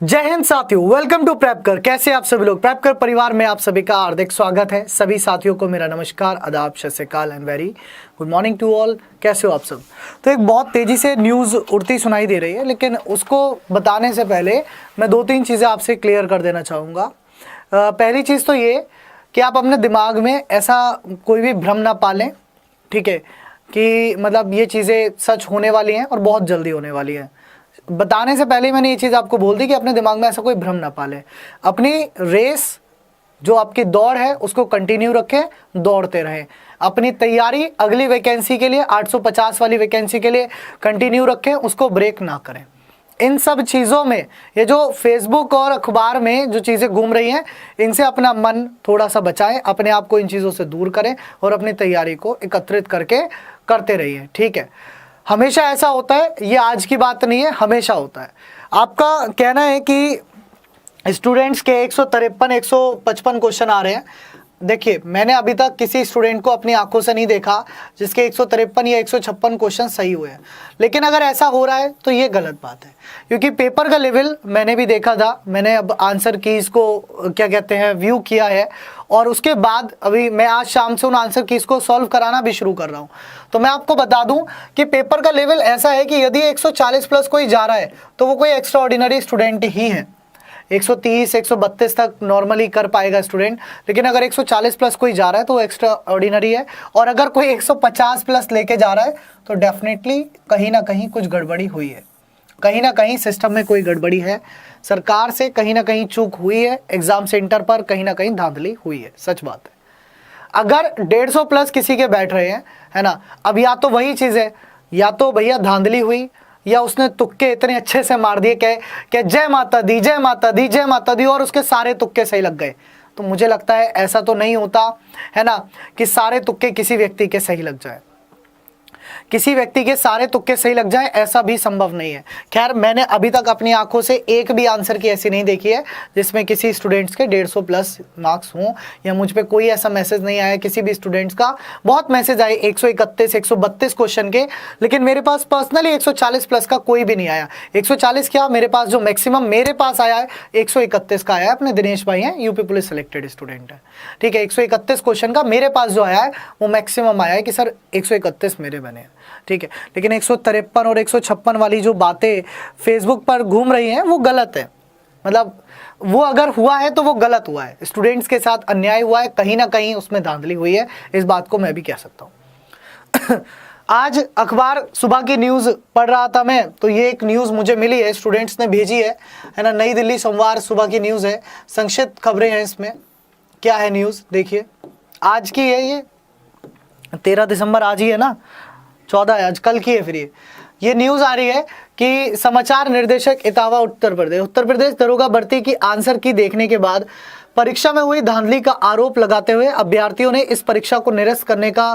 जय हिंद साथियों, welcome to प्रेपकर। कैसे आप सभी लोग? प्रेपकर परिवार में आप सभी का हार्दिक स्वागत है। सभी साथियों को मेरा नमस्कार, आदाब, सत श्री अकाल and very good morning to all. कैसे हो आप सब? तो एक बहुत तेजी से न्यूज़ उड़ती सुनाई दे रही है, लेकिन उसको बताने से पहले मैं दो तीन चीज़ें आपसे क्लियर कर देना चाहूँगा। पहली चीज़ तो ये कि आप अपने दिमाग में ऐसा कोई भी भ्रम ना पालें, ठीक है, कि मतलब ये चीज़ें सच होने वाली हैं और बहुत जल्दी होने वाली हैं। बताने से पहले मैंने ये चीज़ आपको बोल दी कि अपने दिमाग में ऐसा कोई भ्रम ना पाले। अपनी रेस जो आपकी दौड़ है उसको कंटिन्यू रखें, दौड़ते रहें। अपनी तैयारी अगली वैकेंसी के लिए 850 वाली वैकेंसी के लिए कंटिन्यू रखें, उसको ब्रेक ना करें। इन सब चीज़ों में ये जो फेसबुक और अखबार में जो चीज़ें घूम रही हैं, इनसे अपना मन थोड़ा सा बचाएं, अपने आप को इन चीज़ों से दूर करें और अपनी तैयारी को एकत्रित करके करते रहिए, ठीक है। हमेशा ऐसा होता है, ये आज की बात नहीं है, हमेशा होता है। आपका कहना है कि स्टूडेंट्स के 153 155 क्वेश्चन आ रहे हैं। देखिए, मैंने अभी तक किसी स्टूडेंट को अपनी आंखों से नहीं देखा जिसके 153 या 156 क्वेश्चन सही हुए हैं। लेकिन अगर ऐसा हो रहा है तो ये गलत बात है, क्योंकि पेपर का लेवल मैंने भी देखा था। मैंने अब आंसर कीज को क्या कहते हैं व्यू किया है, और उसके बाद अभी मैं आज शाम से उन आंसर कीज को सॉल्व कराना भी शुरू कर रहा हूँ। तो मैं आपको बता दूं कि पेपर का लेवल ऐसा है कि यदि 140 प्लस कोई जा रहा है तो वो कोई एक्स्ट्रा ऑर्डिनरी स्टूडेंट ही है। 130 132 तक नॉर्मली कर पाएगा स्टूडेंट, लेकिन अगर 140 प्लस कोई जा रहा है तो वो एक्स्ट्रा ऑर्डिनरी है। और अगर कोई 150 प्लस लेके जा रहा है तो डेफिनेटली कहीं ना कहीं कुछ गड़बड़ी हुई है, कहीं ना कहीं सिस्टम में कोई गड़बड़ी है, सरकार से कहीं ना कहीं चूक हुई है, एग्जाम सेंटर पर कहीं ना कहीं धांधली हुई है। सच बात है। अगर 150 प्लस किसी के बैठ रहे हैं, है ना, अब या तो वही चीज़ है, या तो भैया धांधली हुई, या उसने तुक्के इतने अच्छे से मार दिए कि जय माता दी, जय माता दी, जय माता दी, और उसके सारे तुक्के सही लग गए। तो मुझे लगता है ऐसा तो नहीं होता, है ना, कि सारे तुक्के किसी व्यक्ति के सही लग जाए, किसी व्यक्ति के सारे तुक्के सही लग जाए, ऐसा भी संभव नहीं है। खैर, मैंने अभी तक अपनी आंखों से एक भी आंसर की ऐसी नहीं देखी है जिसमें किसी स्टूडेंट्स के 150 प्लस मार्क्स हों, या मुझ पे कोई ऐसा मैसेज नहीं आया किसी भी स्टूडेंट्स का। बहुत मैसेज आए 131 132 क्वेश्चन के, लेकिन मेरे पास पर्सनली 140 प्लस का कोई भी नहीं आया। 140 क्या, मेरे पास जो मैक्सिमम मेरे पास आया है 131 का आया है। अपने दिनेश भाई हैं, यूपी पुलिस सिलेक्टेड स्टूडेंट है, ठीक है। 131 क्वेश्चन का मेरे पास जो आया है वो मैक्सिमम आया है कि सर 131 मेरे बने, ठीक है। लेकिन 153 और 156 वाली जो बातें फेसबुक पर घूम रही हैं वो गलत है। मतलब वो अगर हुआ है तो वो गलत हुआ है, स्टूडेंट्स के साथ अन्याय हुआ है, कहीं ना कहीं उसमें धांधली हुई है, इस बात को मैं भी कह सकता हूँ। आज अखबार सुबह की न्यूज़ पढ़ रहा था मैं, तो ये एक न्यूज़ मुझे मिली है, स्टूडेंट्स ने भेजी है ना। नई दिल्ली सोमवार सुबह की न्यूज़ है, संक्षिप्त खबरें हैं इसमें। क्या है न्यूज़, देखिए। आज की है ये, 13 दिसंबर आज ही है ना, 14 है आज, कल की है। फिर ये न्यूज़ आ रही है कि समाचार निर्देशक इटावा उत्तर प्रदेश दरोगा भर्ती की आंसर की देखने के बाद परीक्षा में हुई धांधली का आरोप लगाते हुए अभ्यर्थियों ने इस परीक्षा को निरस्त करने का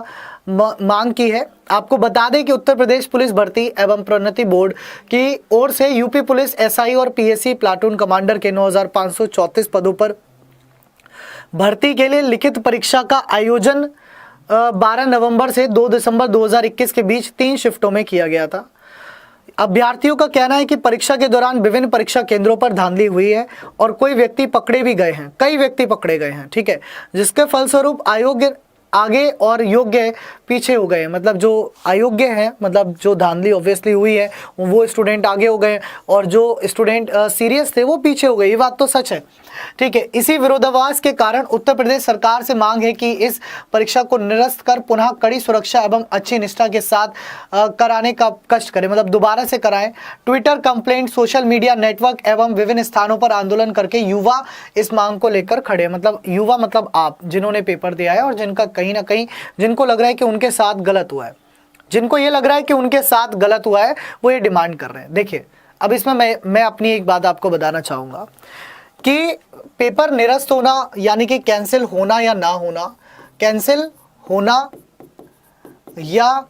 मांग की है। आपको बता दें कि उत्तर प्रदेश पुलिस भर्ती एवं प्रोन्नति बोर्ड की ओर से यूपी पुलिस एसआई और पीएससी प्लाटून कमांडर के 9534 पदों पर भर्ती के लिए लिखित परीक्षा का आयोजन 12 नवंबर से 2 दिसंबर 2021 के बीच 3 शिफ्टों में किया गया था। अभ्यर्थियों का कहना है कि परीक्षा के दौरान विभिन्न परीक्षा केंद्रों पर धांधली हुई है और कई व्यक्ति पकड़े गए हैं, ठीक है, जिसके फलस्वरूप अयोग्य आगे और योग्य पीछे हो गए। मतलब जो अयोग्य हैं, मतलब जो धांधली ऑब्वियसली हुई है वो स्टूडेंट आगे हो गए, और जो स्टूडेंट सीरियस थे वो पीछे हो गए। ये बात तो सच है, ठीक है। इसी विरोधाभास के कारण उत्तर प्रदेश सरकार से मांग है कि इस परीक्षा को निरस्त कर पुनः कड़ी सुरक्षा एवं अच्छी निष्ठा के साथ कराने का कष्ट करें, मतलब दोबारा से कराएं। Twitter, complaint, social media network एवं विभिन्न स्थानों पर आंदोलन करके युवा इस मांग को लेकर खड़े। मतलब युवा मतलब आप, जिन्होंने पेपर दिया है और जिनका कहीं ना कहीं, जिनको लग रहा है कि उनके साथ गलत हुआ है, जिनको ये लग रहा है कि उनके साथ गलत हुआ है, वो ये डिमांड कर रहे हैं। देखिए, अब इसमें मैं अपनी एक बात आपको बताना चाहूँगा कि पेपर निरस्त होना यानी कि कैंसिल होना या ना होना, कैंसिल होना या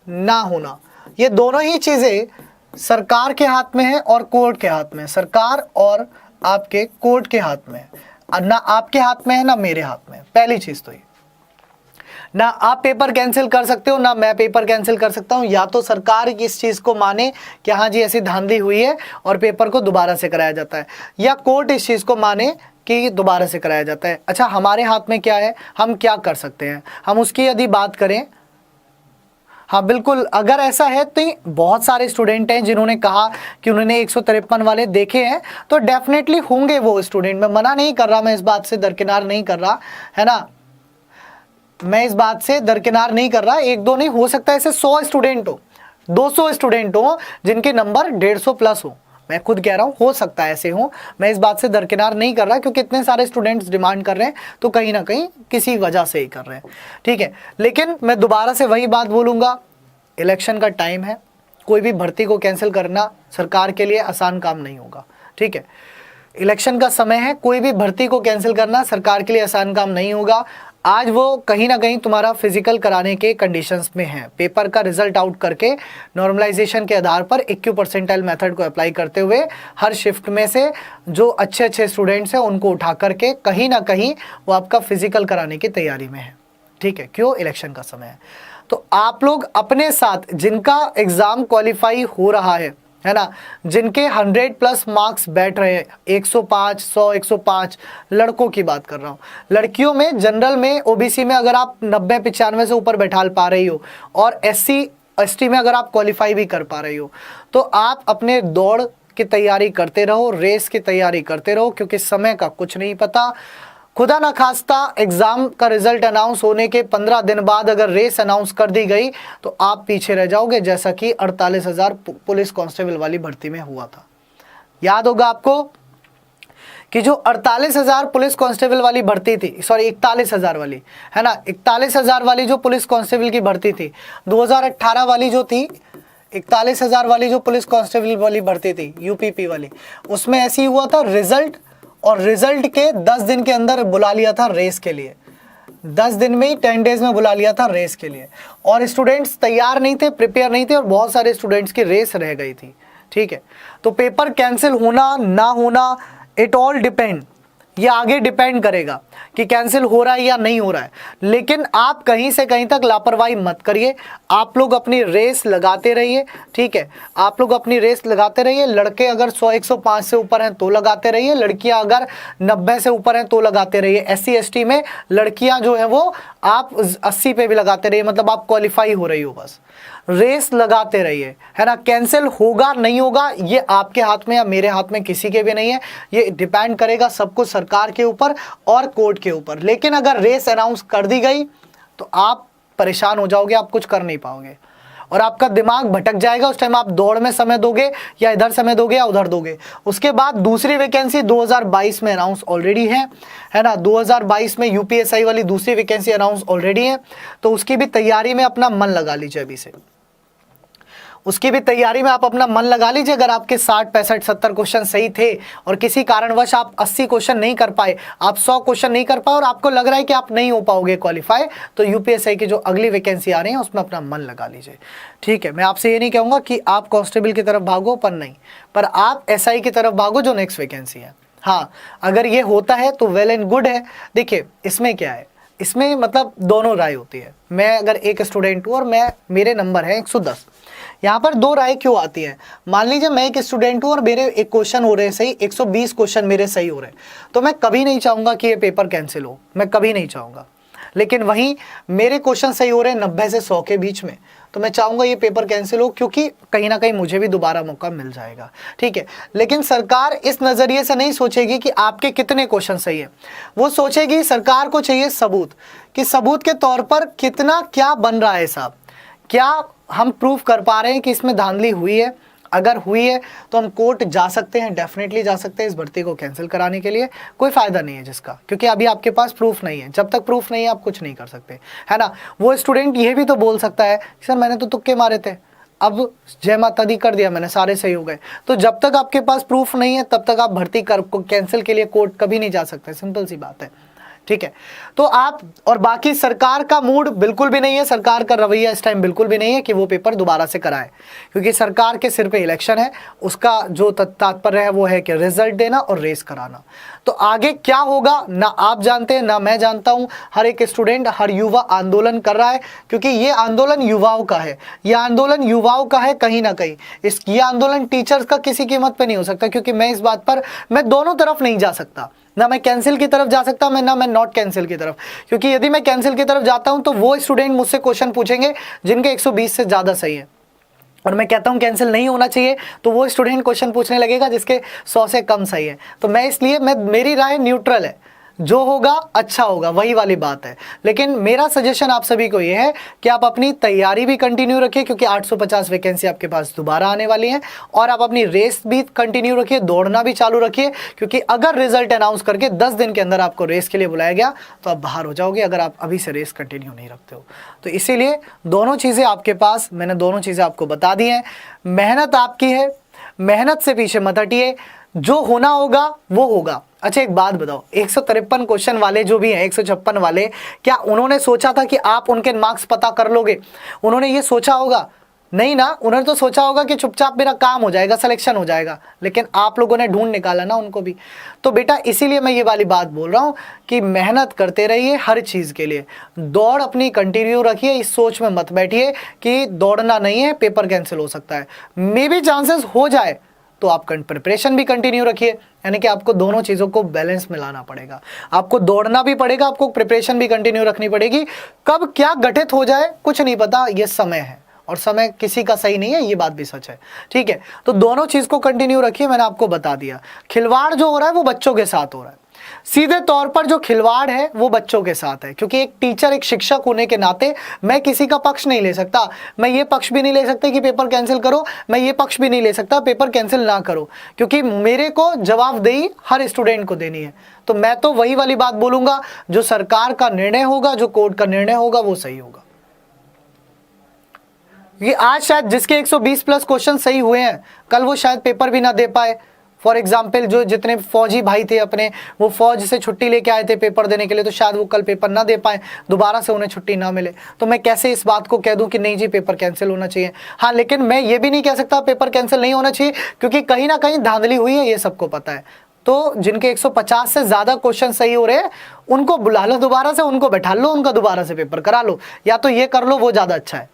ना होना, ये दोनों ही चीज़ें सरकार के हाथ में है और कोर्ट के हाथ में है। सरकार और आपके कोर्ट के हाथ में है, ना आपके हाथ में है ना मेरे हाथ में है। पहली चीज़ तो ये, ना आप पेपर कैंसिल कर सकते हो ना मैं पेपर कैंसिल कर सकता हूं। या तो सरकार इस चीज को माने कि हाँ जी ऐसी धांधली हुई है और पेपर को दोबारा से कराया जाता है, या कोर्ट इस चीज को माने कि दोबारा से कराया जाता है। अच्छा, हमारे हाथ में क्या है, हम क्या कर सकते हैं, हम उसकी यदि बात करें, हाँ बिल्कुल, अगर ऐसा है तो बहुत सारे स्टूडेंट हैं जिन्होंने कहा कि उन्होंने 153 वाले देखे हैं, तो डेफिनेटली होंगे वो स्टूडेंट। मैं मना नहीं कर रहा, मैं इस बात से दरकिनार नहीं कर रहा, है ना, मैं इस बात से दरकिनार नहीं कर रहा। एक दो नहीं, हो सकता है ऐसे 100 स्टूडेंट हो, 200 स्टूडेंट हो जिनके नंबर 150 प्लस हो। मैं खुद कह रहा हूँ हो सकता है ऐसे हो, मैं इस बात से दरकिनार नहीं कर रहा, क्योंकि इतने सारे स्टूडेंट्स डिमांड कर रहे हैं तो कहीं ना कहीं किसी वजह से ही कर रहे हैं, ठीक है। लेकिन मैं दोबारा से वही बात बोलूँगा, इलेक्शन का टाइम है, कोई भी भर्ती को कैंसिल करना सरकार के लिए आसान काम नहीं होगा, ठीक है। इलेक्शन का समय है, कोई भी भर्ती को कैंसिल करना सरकार के लिए आसान काम नहीं होगा। आज वो कहीं ना कहीं तुम्हारा फिजिकल कराने के कंडीशंस में है, पेपर का रिजल्ट आउट करके नॉर्मलाइजेशन के आधार पर इक्यू परसेंटाइल मेथड को अप्लाई करते हुए हर शिफ्ट में से जो अच्छे अच्छे स्टूडेंट्स हैं उनको उठा करके कहीं ना कहीं वो आपका फिजिकल कराने की तैयारी में है, ठीक है। क्यों, इलेक्शन का समय है। तो आप लोग अपने साथ जिनका एग्जाम क्वालिफाई हो रहा है ना, जिनके 100+ मार्क्स बैठ रहे हैं, 105, 100, 105, लड़कों की बात कर रहा हूँ। लड़कियों में जनरल में ओबीसी में अगर आप 90-95 से ऊपर बैठा पा रही हो और SC ST में अगर आप क्वालिफाई भी कर पा रही हो, तो आप अपने दौड़ की तैयारी करते रहो, रेस की तैयारी करते रहो, क्योंकि समय का कुछ नहीं पता। खुदा ना खास्ता एग्जाम का रिजल्ट अनाउंस होने के 15 दिन बाद अगर रेस अनाउंस कर दी गई तो आप पीछे रह जाओगे, जैसा कि 48,000 पुलिस कांस्टेबल वाली भर्ती में हुआ था। याद होगा आपको कि जो 48,000 पुलिस कांस्टेबल वाली भर्ती थी, सॉरी 41,000 वाली, है ना, 41,000 वाली जो पुलिस कांस्टेबल की भर्ती थी, 2018 वाली जो थी 41,000 वाली जो पुलिस कांस्टेबल वाली भर्ती थी UPP वाली, उसमें ऐसी हुआ था रिजल्ट के 10 दिन के अंदर बुला लिया था रेस के लिए, 10 दिन में ही 10 डेज में बुला लिया था रेस के लिए, और स्टूडेंट्स तैयार नहीं थे, प्रिपेयर नहीं थे, और बहुत सारे स्टूडेंट्स की रेस रह गई थी, ठीक है। तो पेपर कैंसिल होना ना होना, इट ऑल डिपेंड, ये आगे डिपेंड करेगा कि कैंसिल हो रहा है या नहीं हो रहा है। लेकिन आप कहीं से कहीं तक लापरवाही मत करिए, आप लोग अपनी रेस लगाते रहिए, ठीक है, आप लोग अपनी रेस लगाते रहिए। लड़के अगर 100-105 से ऊपर हैं तो लगाते रहिए, लड़कियां अगर 90 से ऊपर हैं तो लगाते रहिए। SC ST में लड़कियां जो है वो आप 80 पे भी लगाते रहिए, मतलब आप क्वालिफाई हो रही हो, बस रेस लगाते रहिए, है ना। कैंसिल होगा नहीं होगा ये आपके हाथ में या मेरे हाथ में किसी के भी नहीं है, ये डिपेंड करेगा सब कुछ सरकार के ऊपर और कोर्ट के ऊपर। लेकिन अगर रेस अनाउंस कर दी गई तो आप परेशान हो जाओगे, आप कुछ कर नहीं पाओगे और आपका दिमाग भटक जाएगा। उस टाइम आप दौड़ में समय दोगे या इधर समय दोगे या उधर दोगे। उसके बाद दूसरी वैकेंसी 2022 में अनाउंस ऑलरेडी है ना, 2022 में UPSI वाली दूसरी वैकेंसी अनाउंस ऑलरेडी है, तो उसकी भी तैयारी में अपना मन लगा लीजिए अभी से, उसकी भी तैयारी में आप अपना मन लगा लीजिए। अगर आपके 60, 65, 70 क्वेश्चन सही थे और किसी कारणवश आप 80 क्वेश्चन नहीं कर पाए, आप 100 क्वेश्चन नहीं कर पाए और आपको लग रहा है कि आप नहीं हो पाओगे क्वालिफाई, तो UPSI की जो अगली वैकेंसी आ रही है उसमें अपना मन लगा लीजिए, ठीक है। मैं आपसे ये नहीं कहूँगा कि आप कांस्टेबल की तरफ भागो, पर नहीं, पर आप SI की तरफ भागो जो नेक्स्ट वैकेंसी है। हाँ, अगर ये होता है तो वेल एंड गुड है। देखिए इसमें क्या है, इसमें मतलब दोनों राय होती है। मैं अगर एक स्टूडेंट हूँ और मेरे नंबर है 110, यहाँ पर दो राय क्यों आती है। मान लीजिए मैं एक स्टूडेंट हूँ और मेरे एक क्वेश्चन हो रहे हैं सही, 120 क्वेश्चन मेरे सही हो रहे हैं, तो मैं कभी नहीं चाहूँगा कि ये पेपर कैंसिल हो, मैं कभी नहीं चाहूँगा। लेकिन वहीं मेरे क्वेश्चन सही हो रहे हैं 90 से 100 के बीच में, तो मैं चाहूँगा ये पेपर कैंसिल हो, क्योंकि कहीं ना कहीं मुझे भी दोबारा मौका मिल जाएगा, ठीक है। लेकिन सरकार इस नज़रिए से नहीं सोचेगी कि आपके कितने क्वेश्चन सही है, वो सोचेगी, सरकार को चाहिए सबूत, कि सबूत के तौर पर कितना क्या बन रहा है साहब, क्या हम प्रूफ कर पा रहे हैं कि इसमें धांधली हुई है। अगर हुई है तो हम कोर्ट जा सकते हैं, डेफिनेटली जा सकते हैं इस भर्ती को कैंसिल कराने के लिए। कोई फ़ायदा नहीं है जिसका, क्योंकि अभी आपके पास प्रूफ नहीं है। जब तक प्रूफ नहीं है आप कुछ नहीं कर सकते, है ना। वो स्टूडेंट ये भी तो बोल सकता है सर मैंने तो तुक्के मारे थे, अब जय माता दी कर दिया मैंने, सारे सही हो गए। तो जब तक आपके पास प्रूफ नहीं है तब तक आप भर्ती कैंसिल के लिए कोर्ट कभी नहीं जा सकते, सिंपल सी बात है, ठीक है। तो आप और बाकी सरकार का मूड बिल्कुल भी नहीं है, सरकार का रवैया इस टाइम बिल्कुल भी नहीं है कि वो पेपर दोबारा से कराए, क्योंकि सरकार के सिर पे इलेक्शन है, उसका जो तात्पर्य है वो है कि रिजल्ट देना और रेस कराना। तो आगे क्या होगा ना आप जानते हैं ना मैं जानता हूं। हर एक स्टूडेंट, हर युवा आंदोलन कर रहा है, क्योंकि ये आंदोलन युवाओं का है, ये आंदोलन युवाओं का है कहीं ना कहीं। ये आंदोलन टीचर्स का किसी कीमत पे नहीं हो सकता, क्योंकि मैं इस बात पर मैं दोनों तरफ नहीं जा सकता, ना मैं कैंसिल की तरफ जा सकता ना मैं नॉट कैंसिल की तरफ, क्योंकि यदि मैं कैंसिल की तरफ जाता हूं तो वो स्टूडेंट मुझसे क्वेश्चन पूछेंगे जिनके 120 से ज्यादा सही है, और मैं कहता हूं कैंसिल नहीं होना चाहिए तो वो स्टूडेंट क्वेश्चन पूछने लगेगा जिसके 100 से कम सही है। तो मैं इसलिए मेरी राय न्यूट्रल है, जो होगा अच्छा होगा, वही वाली बात है। लेकिन मेरा सजेशन आप सभी को यह है कि आप अपनी तैयारी भी कंटिन्यू रखिए, क्योंकि 850 वैकेंसी आपके पास दोबारा आने वाली है, और आप अपनी रेस भी कंटिन्यू रखिए, दौड़ना भी चालू रखिए, क्योंकि अगर रिजल्ट अनाउंस करके 10 दिन के अंदर आपको रेस के लिए बुलाया गया तो आप बाहर हो जाओगे, अगर आप अभी से रेस कंटिन्यू नहीं रखते हो। तो इसीलिए दोनों चीज़ें आपके पास, मैंने दोनों चीज़ें आपको बता दी हैं। मेहनत आपकी है, मेहनत से पीछे मत हटिए, जो होना होगा वो होगा। अच्छा एक बात बताओ, 153 क्वेश्चन वाले जो भी हैं, 156 वाले, क्या उन्होंने सोचा था कि आप उनके मार्क्स पता कर लोगे? उन्होंने ये सोचा होगा? नहीं ना, उन्होंने तो सोचा होगा कि चुपचाप मेरा काम हो जाएगा, सिलेक्शन हो जाएगा, लेकिन आप लोगों ने ढूंढ निकाला ना उनको भी। तो बेटा इसीलिए मैं ये वाली बात बोल रहा हूँ कि मेहनत करते रहिए हर चीज़ के लिए, दौड़ अपनी कंटिन्यू रखिए, इस सोच में मत बैठिए कि दौड़ना नहीं है पेपर कैंसिल हो सकता है, मे बी चांसेस हो जाए, तो आप प्रिपरेशन भी कंटिन्यू रखिए। यानी कि आपको दोनों चीज़ों को बैलेंस में लाना पड़ेगा, आपको दौड़ना भी पड़ेगा, आपको प्रिपरेशन भी कंटिन्यू रखनी पड़ेगी। कब क्या घटित हो जाए कुछ नहीं पता, ये समय है, और समय किसी का सही नहीं है, ये बात भी सच है, ठीक है। तो दोनों चीज़ को कंटिन्यू रखिए, मैंने आपको बता दिया। खिलवाड़ जो हो रहा है वो बच्चों के साथ हो रहा है, सीधे तौर पर जो खिलवाड़ है वो बच्चों के साथ है, क्योंकि एक टीचर, एक शिक्षक होने के नाते मैं किसी का पक्ष नहीं ले सकता। मैं ये पक्ष भी नहीं ले सकता कि पेपर कैंसिल करो, मैं ये पक्ष भी नहीं ले सकता पेपर कैंसिल ना करो, क्योंकि मेरे को जवाबदेही हर स्टूडेंट को देनी है। तो मैं तो वही वाली बात बोलूंगा, जो सरकार का निर्णय होगा, जो कोर्ट का निर्णय होगा वो सही होगा। ये आज शायद जिसके 120 प्लस क्वेश्चन सही हुए हैं, कल वो शायद पेपर भी ना दे पाए। फॉर एग्जाम्पल जो जितने फौजी भाई थे अपने, वो फौज से छुट्टी लेके आए थे पेपर देने के लिए, तो शायद वो कल पेपर ना दे पाए, दोबारा से उन्हें छुट्टी ना मिले। तो मैं कैसे इस बात को कह दूं कि नहीं जी पेपर कैंसिल होना चाहिए? हाँ, लेकिन मैं ये भी नहीं कह सकता पेपर कैंसिल नहीं होना चाहिए, क्योंकि कहीं ना कहीं धांधली हुई है, ये सबको पता है। तो जिनके 150 से ज़्यादा क्वेश्चन सही हो रहे हैं उनको बुला लो दोबारा से, उनको बैठा लो, उनका दोबारा से पेपर करा लो, या तो ये कर लो, वो ज़्यादा अच्छा है,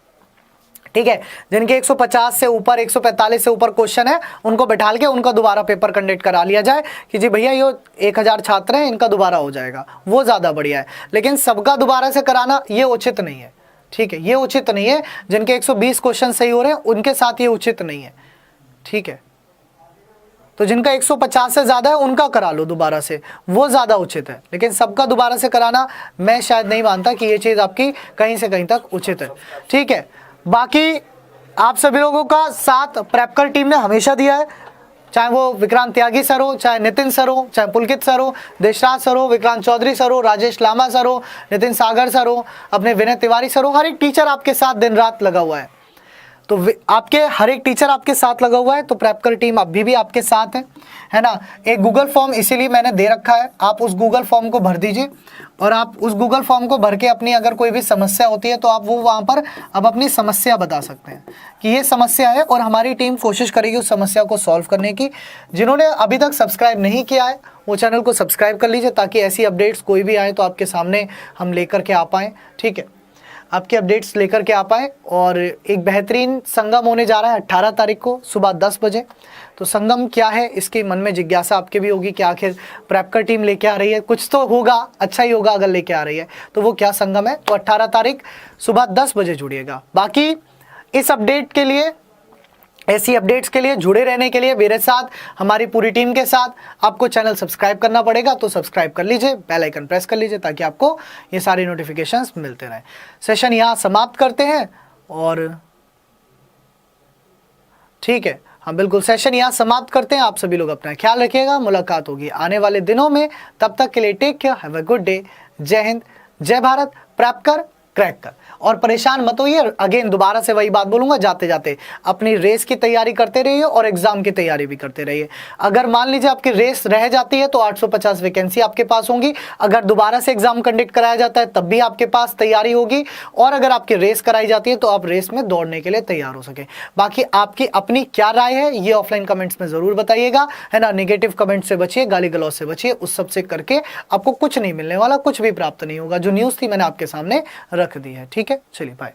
ठीक है। जिनके 150 से ऊपर, 145 से ऊपर क्वेश्चन है, उनको बैठाल के उनका दोबारा पेपर कंडक्ट करा लिया जाए कि जी भैया ये 1000 छात्र हैं, इनका दोबारा हो जाएगा, वो ज़्यादा बढ़िया है। लेकिन सबका दोबारा से कराना ये उचित नहीं है, ठीक है, ये उचित नहीं है। जिनके 120 क्वेश्चन सही हो रहे हैं उनके साथ ये उचित नहीं है, ठीक है। तो जिनका 150 से ज़्यादा है उनका करा लो दोबारा से, वो ज़्यादा उचित है। लेकिन सबका दोबारा से कराना मैं शायद नहीं मानता कि ये चीज़ आपकी कहीं से कहीं तक उचित है, ठीक है। बाकी आप सभी लोगों का साथ प्रेपकर टीम ने हमेशा दिया है, चाहे वो विक्रांत त्यागी सर हो, चाहे नितिन सर हो, चाहे पुलकित सर हो, देशराज सर हो, विक्रांत चौधरी सर हो, राजेश लामा सर हो, नितिन सागर सर हो, अपने विनय तिवारी सर हो, हर एक टीचर आपके साथ दिन रात लगा हुआ है। तो आपके हर एक टीचर आपके साथ लगा हुआ है, तो प्रेपकर टीम अभी भी आपके साथ है ना। एक गूगल फॉर्म इसीलिए मैंने दे रखा है, आप उस गूगल फॉर्म को भर दीजिए, और आप उस गूगल फॉर्म को भर के अपनी अगर कोई भी समस्या होती है तो आप वो वहाँ पर अब अपनी समस्या बता सकते हैं कि ये समस्या है, और हमारी टीम कोशिश करेगी उस समस्या को सॉल्व करने की। जिन्होंने अभी तक सब्सक्राइब नहीं किया है वो चैनल को सब्सक्राइब कर लीजिए, ताकि ऐसी अपडेट्स कोई भी आए तो आपके सामने हम लेकर के आ पाएँ, ठीक है, आपके अपडेट्स लेकर के आ पाए। और एक बेहतरीन संगम होने जा रहा है 18 तारीख को सुबह 10 बजे। तो संगम क्या है, इसके मन में जिज्ञासा आपके भी होगी कि आखिर प्रेपकर टीम लेके आ रही है, कुछ तो होगा, अच्छा ही होगा अगर लेके आ रही है, तो वो क्या संगम है, तो 18 तारीख सुबह 10 बजे जुड़िएगा। बाकी इस अपडेट के लिए, ऐसी अपडेट्स के लिए जुड़े रहने के लिए मेरे साथ, हमारी पूरी टीम के साथ, आपको चैनल सब्सक्राइब करना पड़ेगा। तो सब्सक्राइब कर लीजिए, बेल आइकन प्रेस कर लीजिए, ताकि आपको ये सारी नोटिफिकेशंस मिलते रहें। सेशन यहाँ समाप्त करते हैं, और ठीक है, हाँ बिल्कुल, सेशन यहाँ समाप्त करते हैं। आप सभी लोग अपना ख्याल रखिएगा, मुलाकात होगी आने वाले दिनों में, तब तक के लिए take care, have a good day. जय हिंद, जय भारत, प्रेपकर क्रैक कर। और परेशान मत होइए, अगेन दोबारा से वही बात बोलूंगा, जाते जाते अपनी रेस की तैयारी करते रहिए और एग्जाम की तैयारी भी करते रहिए। अगर मान लीजिए आपकी रेस रह जाती है तो 850 वैकेंसी आपके पास होंगी, अगर दोबारा से एग्जाम कंडक्ट कराया जाता है तब भी आपके पास तैयारी होगी, और अगर आपकी रेस कराई जाती है तो आप रेस में दौड़ने के लिए तैयार हो सके। बाकी आपकी अपनी क्या राय है ये ऑफलाइन कमेंट्स में जरूर बताइएगा, है ना। नेगेटिव कमेंट से बचिए, गाली गलौज से बचिए, उस सब से करके आपको कुछ नहीं मिलने वाला, कुछ भी प्राप्त नहीं होगा। जो न्यूज़ थी मैंने आपके सामने रख दी है, ठीक है। चलिए बाय।